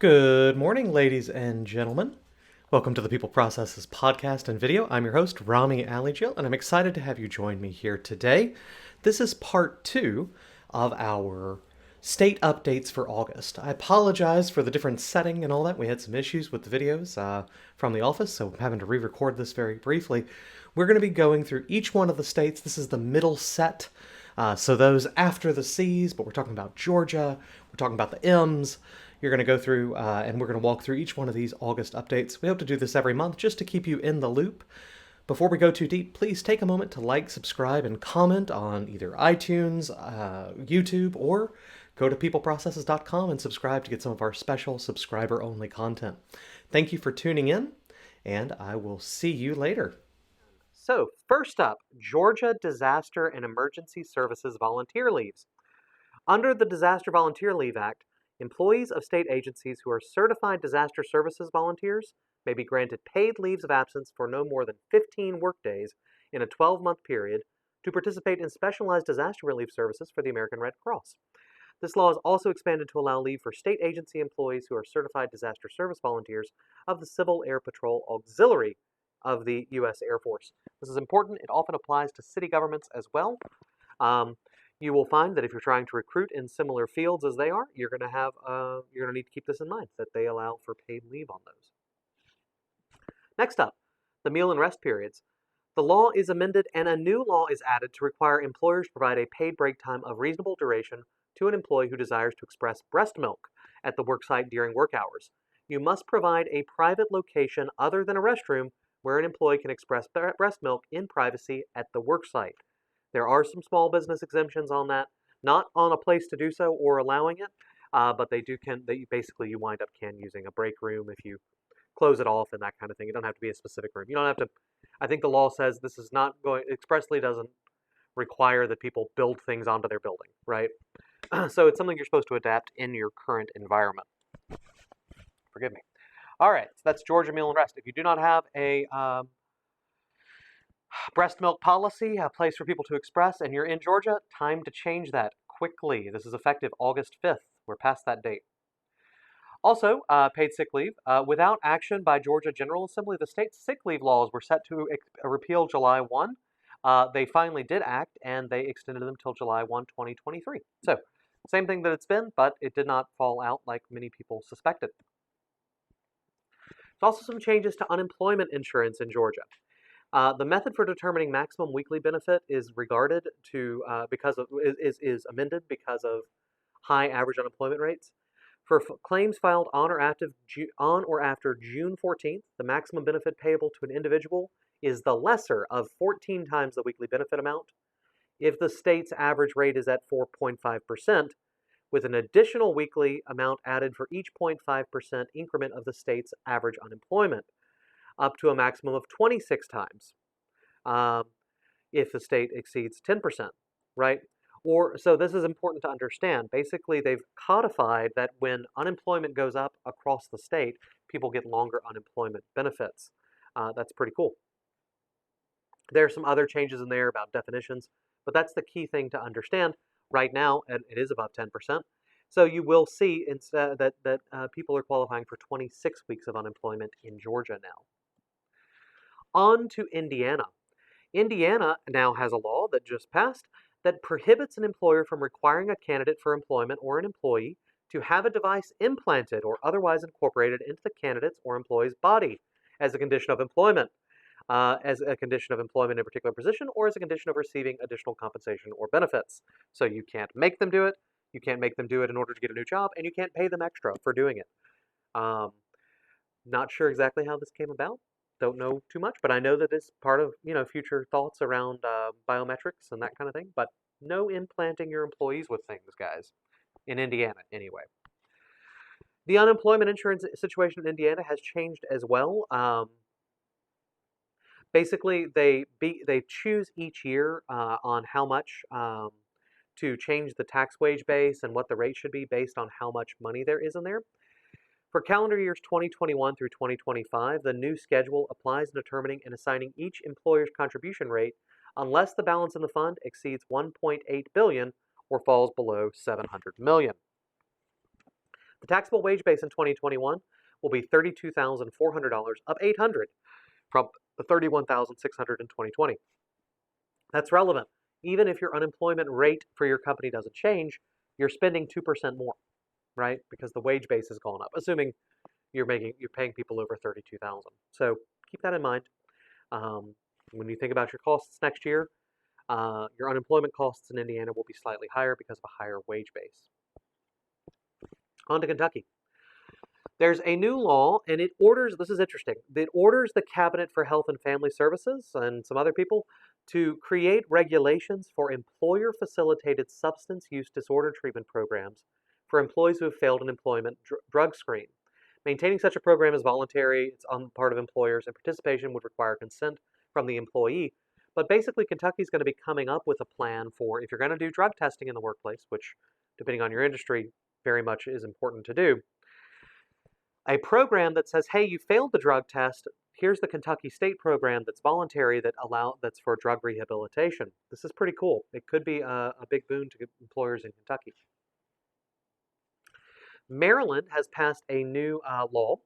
Good morning, ladies and gentlemen. Welcome to the People Processes podcast and video. I'm your host, Rami Alijil, and I'm excited to have you join me here today. This is part 2 of our state updates for August. I apologize for the different setting and all that. We had some issues with the videos from the office, so I'm having to re-record this very briefly. We're going to be going through each one of the states. This is the middle set. So those after the C's, but we're talking about Georgia, we're talking about the M's. You're going to go through and we're going to walk through each one of these August updates. We hope to do this every month just to keep you in the loop. Before we go too deep, please take a moment to like, subscribe, and comment on either iTunes, YouTube, or go to peopleprocesses.com and subscribe to get some of our special subscriber-only content. Thank you for tuning in, and I will see you later. So, first up, Georgia Disaster and Emergency Services Volunteer Leaves. Under the Disaster Volunteer Leave Act, employees of state agencies who are certified disaster services volunteers may be granted paid leaves of absence for no more than 15 workdays in a 12-month period to participate in specialized disaster relief services for the American Red Cross. This law is also expanded to allow leave for state agency employees who are certified disaster service volunteers of the Civil Air Patrol Auxiliary of the U.S. Air Force. This is important. It often applies to city governments as well. You will find that if you're trying to recruit in similar fields as they are, you're going to need to keep this in mind, that they allow for paid leave on those. Next up, the meal and rest periods. The law is amended and a new law is added to require employers to provide a paid break time of reasonable duration to an employee who desires to express breast milk at the worksite during work hours. You must provide a private location other than a restroom where an employee can express breast milk in privacy at the worksite. There are some small business exemptions on that, not on a place to do so or allowing it, but you wind up using a break room if you close it off and that kind of thing. It doesn't have to be a specific room. You don't have to. I think the law says this is not going expressly doesn't require that people build things onto their building, right? So it's something you're supposed to adapt in your current environment. Forgive me. All right, so that's Georgia Meal and Rest. If you do not have a breast milk policy, a place for people to express, and you're in Georgia, time to change that quickly. This is effective August 5th. We're past that date. Also, paid sick leave. Without action by Georgia General Assembly, the state's sick leave laws were set to repeal July 1. They finally did act, and they extended them till July 1, 2023. So, same thing that it's been, but it did not fall out like many people suspected. There's also some changes to unemployment insurance in Georgia. The method for determining maximum weekly benefit is regarded to is amended because of high average unemployment rates. For claims filed on or after June 14th, the maximum benefit payable to an individual is the lesser of 14 times the weekly benefit amount. If the state's average rate is at 4.5%, with an additional weekly amount added for each 0.5% increment of the state's average unemployment, up to a maximum of 26 times if the state exceeds 10%, right? So this is important to understand. Basically, they've codified that when unemployment goes up across the state, people get longer unemployment benefits. That's pretty cool. There are some other changes in there about definitions, but that's the key thing to understand. Right now, and it is above 10%. So you will see instead that people are qualifying for 26 weeks of unemployment in Georgia now. On to Indiana. Indiana now has a law that just passed that prohibits an employer from requiring a candidate for employment or an employee to have a device implanted or otherwise incorporated into the candidate's or employee's body as a condition of employment, in a particular position, or as a condition of receiving additional compensation or benefits. So you can't make them do it, you can't make them do it in order to get a new job, and you can't pay them extra for doing it. Not sure exactly how this came about. Don't know too much, but I know that it's part of future thoughts around biometrics and that kind of thing. But no implanting your employees with things, guys, in Indiana anyway. The unemployment insurance situation in Indiana has changed as well. Basically, they choose each year on how much to change the tax wage base and what the rate should be based on how much money there is in there. For calendar years 2021 through 2025, the new schedule applies in determining and assigning each employer's contribution rate unless the balance in the fund exceeds $1.8 billion or falls below $700 million. The taxable wage base in 2021 will be $32,400, up $800 from the $31,600 in 2020. That's relevant. Even if your unemployment rate for your company doesn't change, you're spending 2% more, right? Because the wage base has gone up, assuming you're paying people over 32,000. So keep that in mind. When you think about your costs next year, your unemployment costs in Indiana will be slightly higher because of a higher wage base. On to Kentucky. There's a new law, and it orders, this is interesting, it orders the Cabinet for Health and Family Services and some other people to create regulations for employer-facilitated substance use disorder treatment programs for employees who have failed an employment drug screen. Maintaining such a program is voluntary, it's on the part of employers, and participation would require consent from the employee. But basically, Kentucky's going to be coming up with a plan for if you're going to do drug testing in the workplace, which, depending on your industry, very much is important to do, a program that says, hey, you failed the drug test, here's the Kentucky state program that's voluntary that's for drug rehabilitation. This is pretty cool. It could be a big boon to employers in Kentucky. Maryland has passed a new law.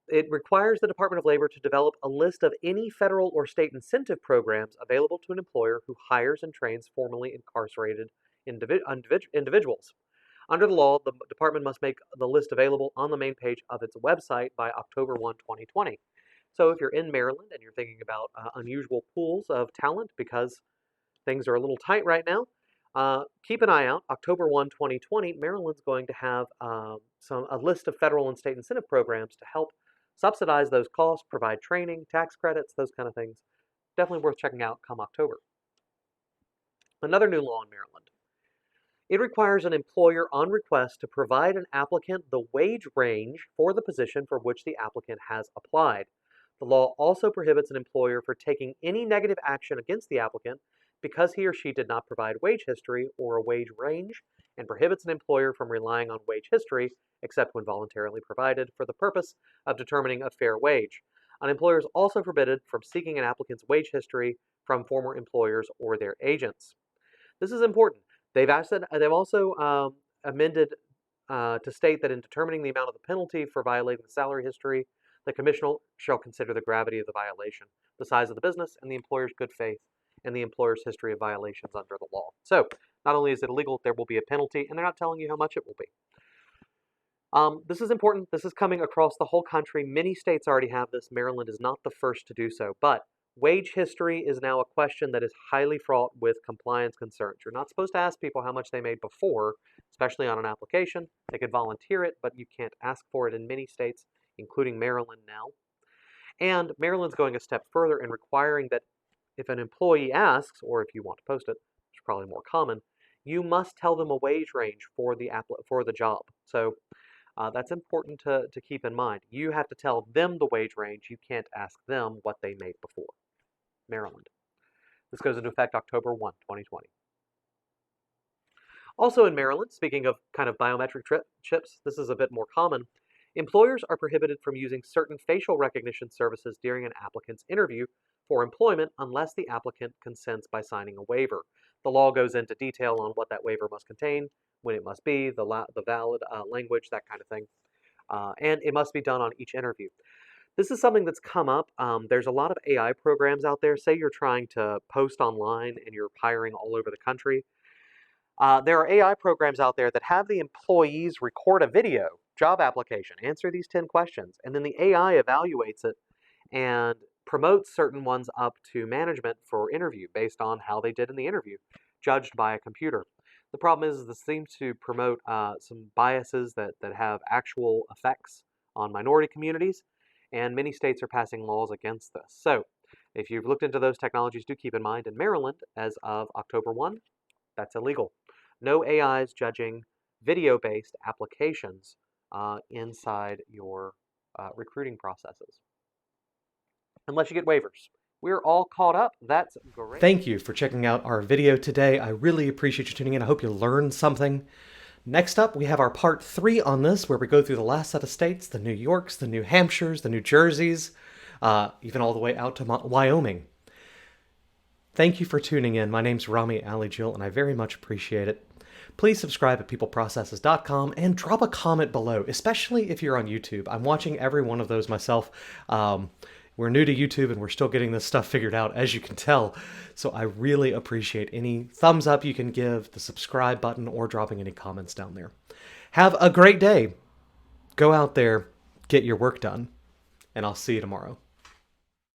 It requires the Department of Labor to develop a list of any federal or state incentive programs available to an employer who hires and trains formerly incarcerated individuals. Under the law, the department must make the list available on the main page of its website by October 1, 2020. So if you're in Maryland and you're thinking about unusual pools of talent because things are a little tight right now, keep an eye out. October 1, 2020, Maryland's going to have a list of federal and state incentive programs to help subsidize those costs, provide training, tax credits, those kind of things. Definitely worth checking out come October. Another new law in Maryland. It requires an employer on request to provide an applicant the wage range for the position for which the applicant has applied. The law also prohibits an employer from taking any negative action against the applicant because he or she did not provide wage history or a wage range, and prohibits an employer from relying on wage history, except when voluntarily provided, for the purpose of determining a fair wage. An employer is also forbidden from seeking an applicant's wage history from former employers or their agents. This is important. They've also amended to state that in determining the amount of the penalty for violating the salary history, the commissioner shall consider the gravity of the violation, the size of the business, and the employer's good faith, and the employer's history of violations under the law. So, not only is it illegal, there will be a penalty, and they're not telling you how much it will be. This is important. This is coming across the whole country. Many states already have this. Maryland is not the first to do so, but wage history is now a question that is highly fraught with compliance concerns. You're not supposed to ask people how much they made before, especially on an application. They could volunteer it, but you can't ask for it in many states, including Maryland now. And Maryland's going a step further and requiring that if an employee asks, or if you want to post it, which is probably more common, you must tell them a wage range for the job. So that's important to keep in mind. You have to tell them the wage range. You can't ask them what they made before. Maryland. This goes into effect October 1, 2020. Also in Maryland, speaking of kind of biometric chips, this is a bit more common. Employers are prohibited from using certain facial recognition services during an applicant's interview for employment unless the applicant consents by signing a waiver. The law goes into detail on what that waiver must contain, when it must be, the valid language, that kind of thing. And it must be done on each interview. This is something that's come up. There's a lot of AI programs out there. Say you're trying to post online and you're hiring all over the country. There are AI programs out there that have the employees record a video, job application, answer these 10 questions, and then the AI evaluates it and promotes certain ones up to management for interview based on how they did in the interview, judged by a computer. The problem is this seems to promote some biases that have actual effects on minority communities, and many states are passing laws against this. So if you've looked into those technologies, do keep in mind in Maryland, as of October 1, that's illegal. No AIs judging video-based applications inside your recruiting processes, unless you get waivers. We're all caught up. That's great. Thank you for checking out our video today. I really appreciate you tuning in. I hope you learned something. Next up, we have our part 3 on this, where we go through the last set of states, the New Yorks, the New Hampshires, the New Jerseys, even all the way out to Wyoming. Thank you for tuning in. My name's Rami Ali Jill, and I very much appreciate it. please subscribe at peopleprocesses.com and drop a comment below, especially if you're on YouTube. I'm watching every one of those myself. We're new to YouTube and we're still getting this stuff figured out, as you can tell. So I really appreciate any thumbs up you can give, the subscribe button, or dropping any comments down there. Have a great day. Go out there, get your work done, and I'll see you tomorrow.